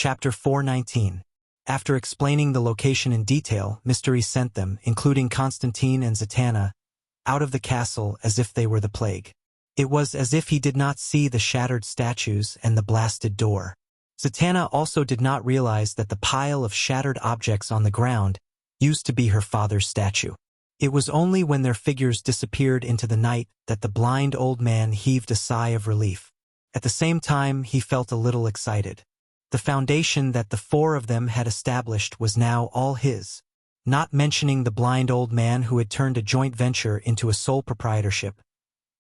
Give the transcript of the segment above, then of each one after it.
Chapter 419. After explaining the location in detail, Mystery sent them, including Constantine and Zatanna, out of the castle as if they were the plague. It was as if he did not see the shattered statues and the blasted door. Zatanna also did not realize that the pile of shattered objects on the ground used to be her father's statue. It was only when their figures disappeared into the night that the blind old man heaved a sigh of relief. At the same time, he felt a little excited. The foundation that the four of them had established was now all his, not mentioning the blind old man who had turned a joint venture into a sole proprietorship.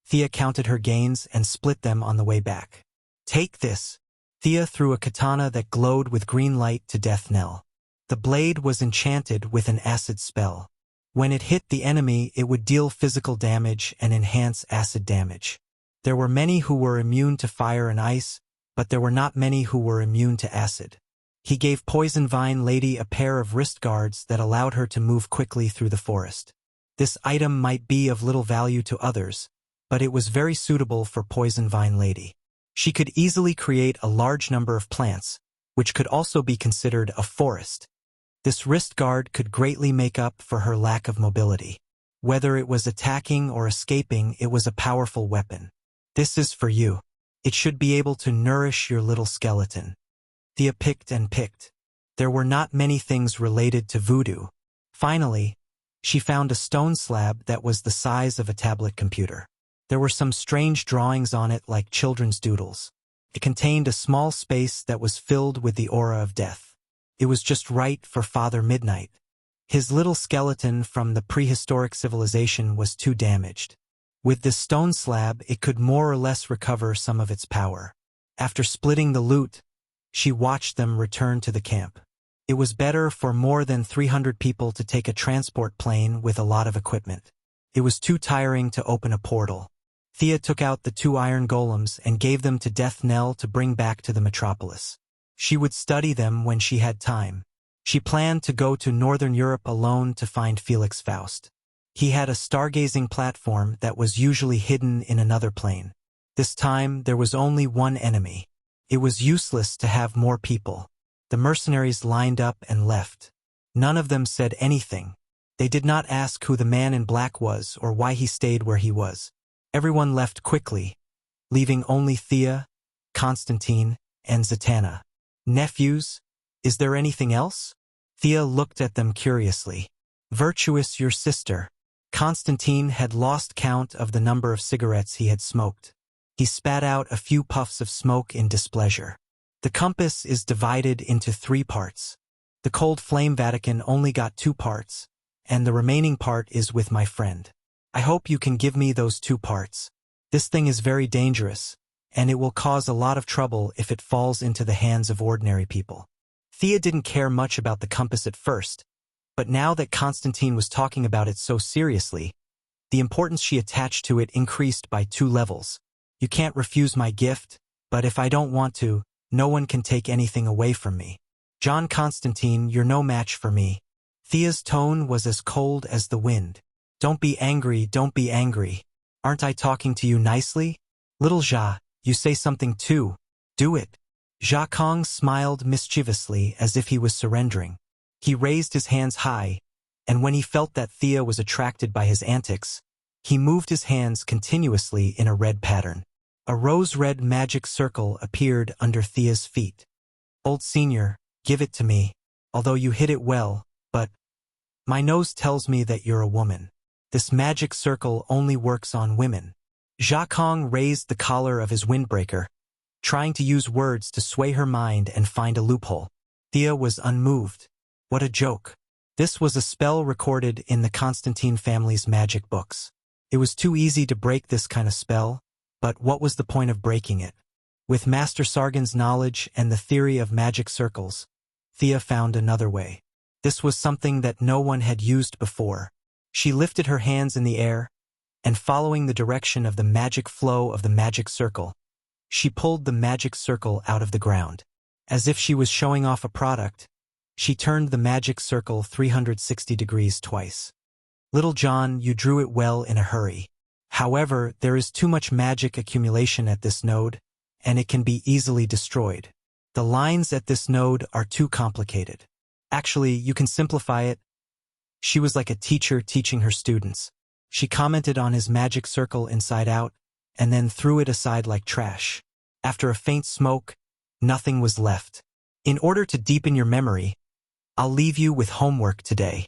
Thea counted her gains and split them on the way back. "Take this." Thea threw a katana that glowed with green light to Death Knell. The blade was enchanted with an acid spell. When it hit the enemy, it would deal physical damage and enhance acid damage. There were many who were immune to fire and ice, but there were not many who were immune to acid. He gave Poison Vine Lady a pair of wrist guards that allowed her to move quickly through the forest. This item might be of little value to others, but it was very suitable for Poison Vine Lady. She could easily create a large number of plants, which could also be considered a forest. This wrist guard could greatly make up for her lack of mobility. Whether it was attacking or escaping, it was a powerful weapon. "This is for you. It should be able to nourish your little skeleton." Thea picked and picked. There were not many things related to voodoo. Finally, she found a stone slab that was the size of a tablet computer. There were some strange drawings on it like children's doodles. It contained a small space that was filled with the aura of death. It was just right for Father Midnight. His little skeleton from the prehistoric civilization was too damaged. With this stone slab, it could more or less recover some of its power. After splitting the loot, she watched them return to the camp. It was better for more than 300 people to take a transport plane with a lot of equipment. It was too tiring to open a portal. Thea took out the 2 iron golems and gave them to Death Knell to bring back to the metropolis. She would study them when she had time. She planned to go to Northern Europe alone to find Felix Faust. He had a stargazing platform that was usually hidden in another plane. This time, there was only one enemy. It was useless to have more people. The mercenaries lined up and left. None of them said anything. They did not ask who the man in black was or why he stayed where he was. Everyone left quickly, leaving only Thea, Constantine, and Zatanna. "Nephews, is there anything else?" Thea looked at them curiously. "Virtuous, your sister." Constantine had lost count of the number of cigarettes he had smoked. He spat out a few puffs of smoke in displeasure. "The compass is divided into 3 parts. The Cold Flame Vatican only got 2 parts, and the remaining part is with my friend. I hope you can give me those 2 parts. This thing is very dangerous, and it will cause a lot of trouble if it falls into the hands of ordinary people." Thea didn't care much about the compass at first, but now that Constantine was talking about it so seriously, the importance she attached to it increased by 2 levels. "You can't refuse my gift, but if I don't want to, no one can take anything away from me. John Constantine, you're no match for me." Thea's tone was as cold as the wind. Don't be angry, don't be angry. Aren't I talking to you nicely? Little Ja, you say something too. Do it." Ja Kong smiled mischievously as if he was surrendering. He raised his hands high, and when he felt that Thea was attracted by his antics, he moved his hands continuously in a red pattern. A rose-red magic circle appeared under Thea's feet. "Old Senior, give it to me, although you hit it well, but my nose tells me that you're a woman. This magic circle only works on women." Ja Kong raised the collar of his windbreaker, trying to use words to sway her mind and find a loophole. Thea was unmoved. What a joke. This was a spell recorded in the Constantine family's magic books. It was too easy to break this kind of spell, but what was the point of breaking it? With Master Sargon's knowledge and the theory of magic circles, Thea found another way. This was something that no one had used before. She lifted her hands in the air, and following the direction of the magic flow of the magic circle, she pulled the magic circle out of the ground. As if she was showing off a product, she turned the magic circle 360 degrees twice. "Little John, you drew it well in a hurry. However, there is too much magic accumulation at this node, and it can be easily destroyed. The lines at this node are too complicated. Actually, you can simplify it. She was like a teacher teaching her students. She commented on his magic circle inside out, and then threw it aside like trash. After a faint smoke, nothing was left. In order to deepen your memory, I'll leave you with homework today,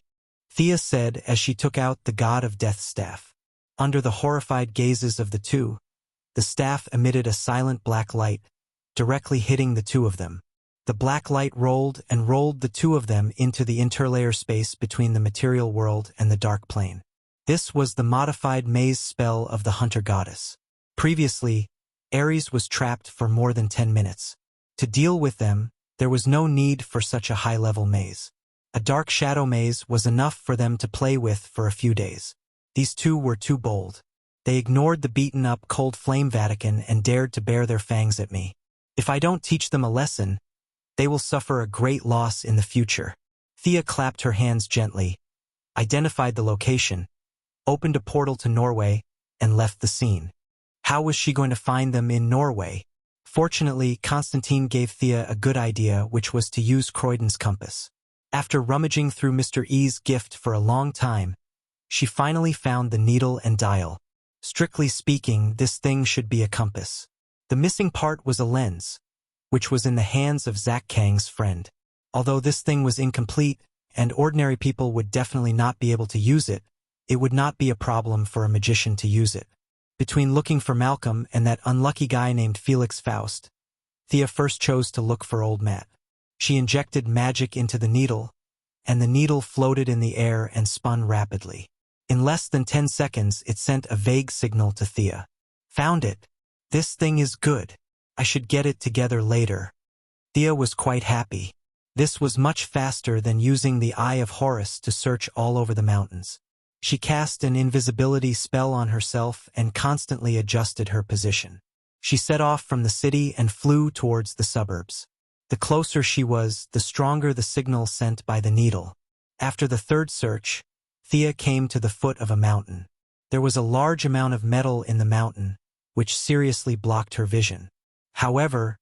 Thea said as she took out the God of Death's staff. Under the horrified gazes of the two, the staff emitted a silent black light, directly hitting the two of them. The black light rolled and rolled the two of them into the interlayer space between the material world and the dark plane. This was the modified maze spell of the hunter goddess. Previously, Ares was trapped for more than 10 minutes. To deal with them, there was no need for such a high-level maze. A dark shadow maze was enough for them to play with for a few days. These two were too bold. They ignored the beaten-up cold flame Vatican and dared to bare their fangs at me. If I don't teach them a lesson, they will suffer a great loss in the future. Thea clapped her hands gently, identified the location, opened a portal to Norway, and left the scene. How was she going to find them in Norway? Fortunately, Constantine gave Thea a good idea, which was to use Croydon's compass. After rummaging through Mr. E's gift for a long time, she finally found the needle and dial. Strictly speaking, this thing should be a compass. The missing part was a lens, which was in the hands of Zach Kang's friend. Although this thing was incomplete, and ordinary people would definitely not be able to use it, it would not be a problem for a magician to use it. Between looking for Malcolm and that unlucky guy named Felix Faust, Thea first chose to look for old Matt. She injected magic into the needle, and the needle floated in the air and spun rapidly. In less than 10 seconds, it sent a vague signal to Thea. Found it. This thing is good. I should get it together later. Thea was quite happy. This was much faster than using the Eye of Horus to search all over the mountains. She cast an invisibility spell on herself and constantly adjusted her position. She set off from the city and flew towards the suburbs. The closer she was, the stronger the signal sent by the needle. After the third search, Thea came to the foot of a mountain. There was a large amount of metal in the mountain, which seriously blocked her vision. However,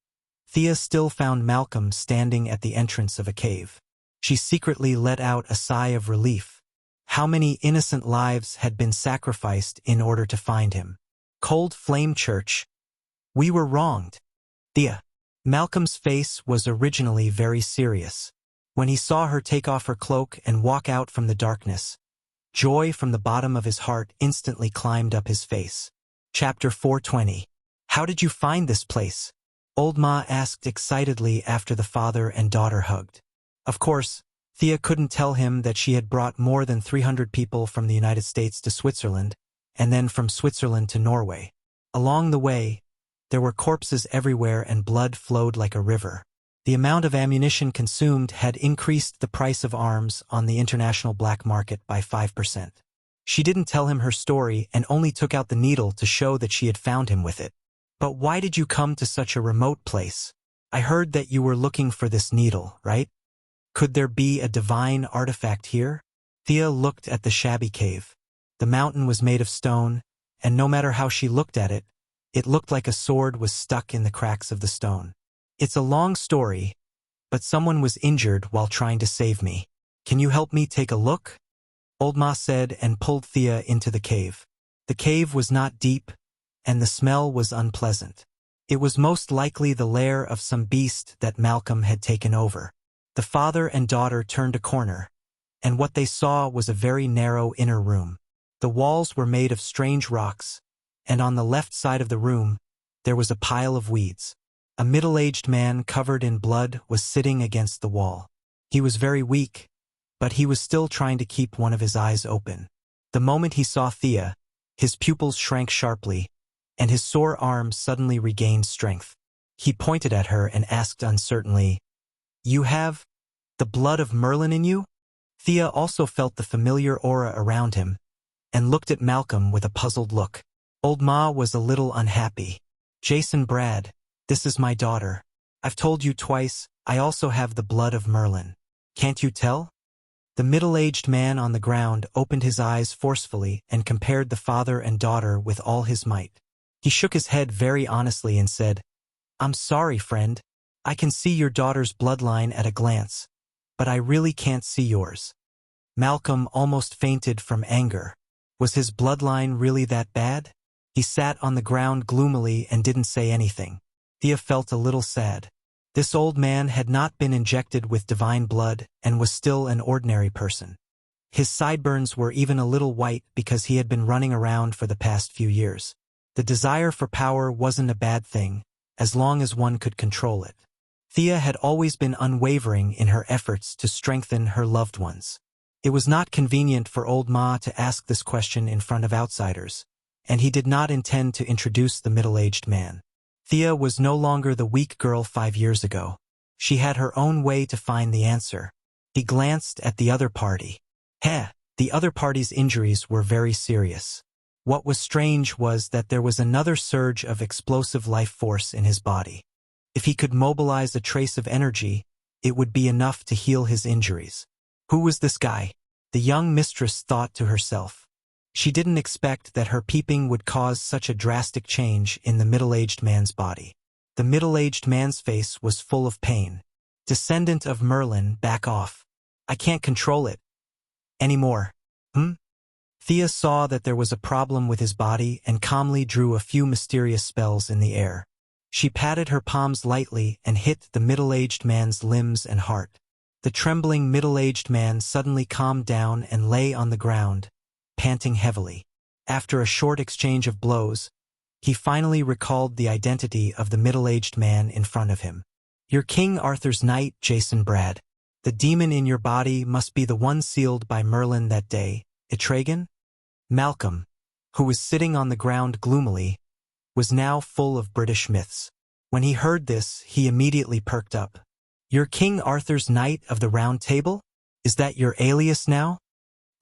Thea still found Malcolm standing at the entrance of a cave. She secretly let out a sigh of relief. How many innocent lives had been sacrificed in order to find him? Cold Flame Church. We were wronged. Thea. Malcolm's face was originally very serious. When he saw her take off her cloak and walk out from the darkness, joy from the bottom of his heart instantly climbed up his face. Chapter 420. How did you find this place? Old Ma asked excitedly after the father and daughter hugged. Of course, Thea couldn't tell him that she had brought more than 300 people from the United States to Switzerland, and then from Switzerland to Norway. Along the way, there were corpses everywhere and blood flowed like a river. The amount of ammunition consumed had increased the price of arms on the international black market by 5%. She didn't tell him her story and only took out the needle to show that she had found him with it. But why did you come to such a remote place? I heard that you were looking for this needle, right? Could there be a divine artifact here? Thea looked at the shabby cave. The mountain was made of stone, and no matter how she looked at it, it looked like a sword was stuck in the cracks of the stone. It's a long story, but someone was injured while trying to save me. Can you help me take a look? Old Ma said and pulled Thea into the cave. The cave was not deep, and the smell was unpleasant. It was most likely the lair of some beast that Malcolm had taken over. The father and daughter turned a corner, and what they saw was a very narrow inner room. The walls were made of strange rocks, and on the left side of the room, there was a pile of weeds. A middle-aged man covered in blood was sitting against the wall. He was very weak, but he was still trying to keep one of his eyes open. The moment he saw Thea, his pupils shrank sharply, and his sore arms suddenly regained strength. He pointed at her and asked uncertainly, "You have the blood of Merlin in you?" Thea also felt the familiar aura around him, and looked at Malcolm with a puzzled look. Old Ma was a little unhappy. "Jason Brad, this is my daughter. I've told you twice, I also have the blood of Merlin. Can't you tell?" The middle-aged man on the ground opened his eyes forcefully and compared the father and daughter with all his might. He shook his head very honestly and said, "I'm sorry, friend. I can see your daughter's bloodline at a glance, but I really can't see yours. Malcolm almost fainted from anger. Was his bloodline really that bad? He sat on the ground gloomily and didn't say anything. Thea felt a little sad. This old man had not been injected with divine blood and was still an ordinary person. His sideburns were even a little white because he had been running around for the past few years. The desire for power wasn't a bad thing, as long as one could control it. Thea had always been unwavering in her efforts to strengthen her loved ones. It was not convenient for old Ma to ask this question in front of outsiders, and he did not intend to introduce the middle-aged man. Thea was no longer the weak girl 5 years ago. She had her own way to find the answer. He glanced at the other party. The other party's injuries were very serious. What was strange was that there was another surge of explosive life force in his body. If he could mobilize a trace of energy, it would be enough to heal his injuries. Who was this guy? The young mistress thought to herself. She didn't expect that her peeping would cause such a drastic change in the middle-aged man's body. The middle-aged man's face was full of pain. Descendant of Merlin, back off. I can't control it anymore. Thea saw that there was a problem with his body and calmly drew a few mysterious spells in the air. She patted her palms lightly and hit the middle-aged man's limbs and heart. The trembling middle-aged man suddenly calmed down and lay on the ground, panting heavily. After a short exchange of blows, he finally recalled the identity of the middle-aged man in front of him. You're King Arthur's knight, Jason Brad. The demon in your body must be the one sealed by Merlin that day, Etragan? Malcolm, who was sitting on the ground gloomily, was now full of British myths. When he heard this, he immediately perked up. You're King Arthur's Knight of the Round Table? Is that your alias now?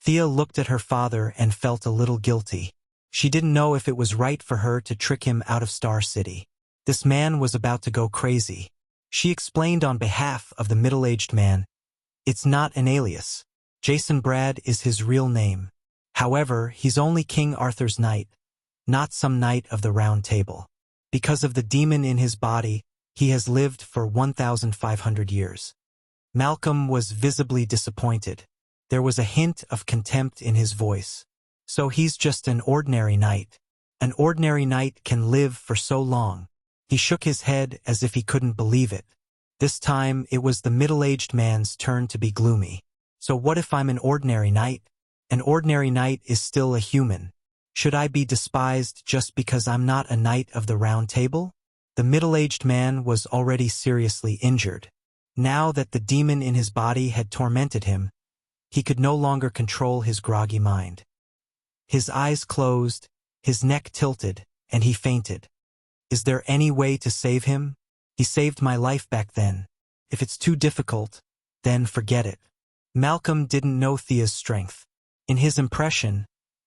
Thea looked at her father and felt a little guilty. She didn't know if it was right for her to trick him out of Star City. This man was about to go crazy. She explained on behalf of the middle-aged man, it's not an alias. Jason Brad is his real name. However, he's only King Arthur's knight, not some knight of the Round Table. Because of the demon in his body, he has lived for 1,500 years. Malcolm was visibly disappointed. There was a hint of contempt in his voice. So he's just an ordinary knight. An ordinary knight can live for so long. He shook his head as if he couldn't believe it. This time, it was the middle-aged man's turn to be gloomy. So what if I'm an ordinary knight? An ordinary knight is still a human. Should I be despised just because I'm not a knight of the Round Table? The middle-aged man was already seriously injured. Now that the demon in his body had tormented him, he could no longer control his groggy mind. His eyes closed, his neck tilted, and he fainted. Is there any way to save him? He saved my life back then. If it's too difficult, then forget it. Malcolm didn't know Thea's strength. In his impression,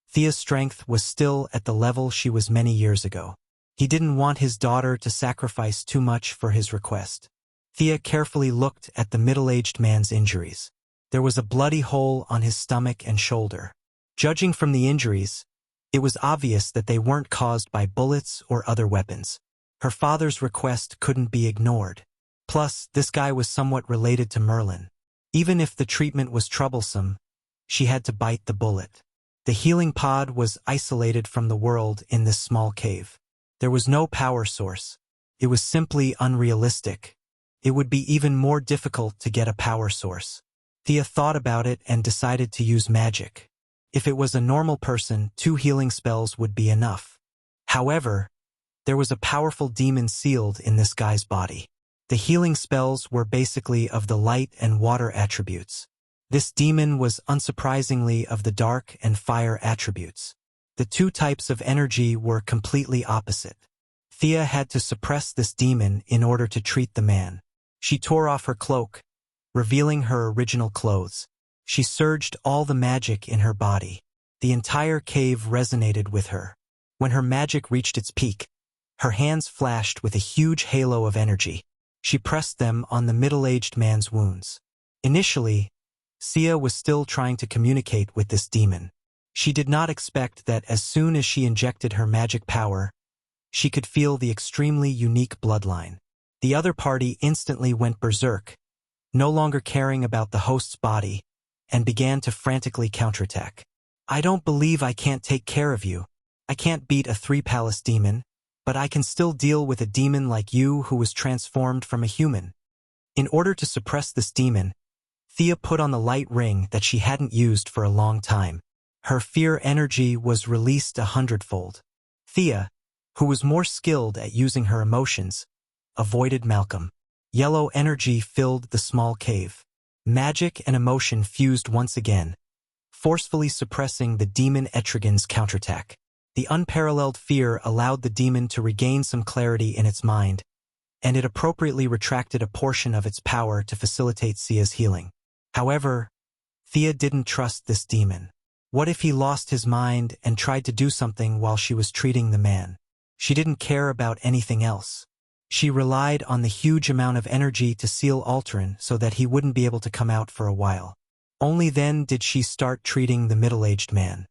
Thea's strength was still at the level she was many years ago. He didn't want his daughter to sacrifice too much for his request. Thea carefully looked at the middle-aged man's injuries. There was a bloody hole on his stomach and shoulder. Judging from the injuries, it was obvious that they weren't caused by bullets or other weapons. Her father's request couldn't be ignored. Plus, this guy was somewhat related to Merlin. Even if the treatment was troublesome, she had to bite the bullet. The healing pod was isolated from the world in this small cave. There was no power source. It was simply unrealistic. It would be even more difficult to get a power source. Thea thought about it and decided to use magic. If it was a normal person, 2 healing spells would be enough. However, there was a powerful demon sealed in this guy's body. The healing spells were basically of the light and water attributes. This demon was unsurprisingly of the dark and fire attributes. The 2 types of energy were completely opposite. Thea had to suppress this demon in order to treat the man. She tore off her cloak, revealing her original clothes. She surged all the magic in her body. The entire cave resonated with her. When her magic reached its peak, her hands flashed with a huge halo of energy. She pressed them on the middle-aged man's wounds. Initially, Sia was still trying to communicate with this demon. She did not expect that as soon as she injected her magic power, she could feel the extremely unique bloodline. The other party instantly went berserk, no longer caring about the host's body, and began to frantically counterattack. I don't believe I can't take care of you. I can't beat a three-palace demon, but I can still deal with a demon like you who was transformed from a human. In order to suppress this demon, Thea put on the light ring that she hadn't used for a long time. Her fear energy was released 100-fold. Thea, who was more skilled at using her emotions, avoided Malcolm. Yellow energy filled the small cave. Magic and emotion fused once again, forcefully suppressing the demon Etrigan's counterattack. The unparalleled fear allowed the demon to regain some clarity in its mind, and it appropriately retracted a portion of its power to facilitate Thea's healing. However, Thea didn't trust this demon. What if he lost his mind and tried to do something while she was treating the man? She didn't care about anything else. She relied on the huge amount of energy to seal Alterin so that he wouldn't be able to come out for a while. Only then did she start treating the middle-aged man.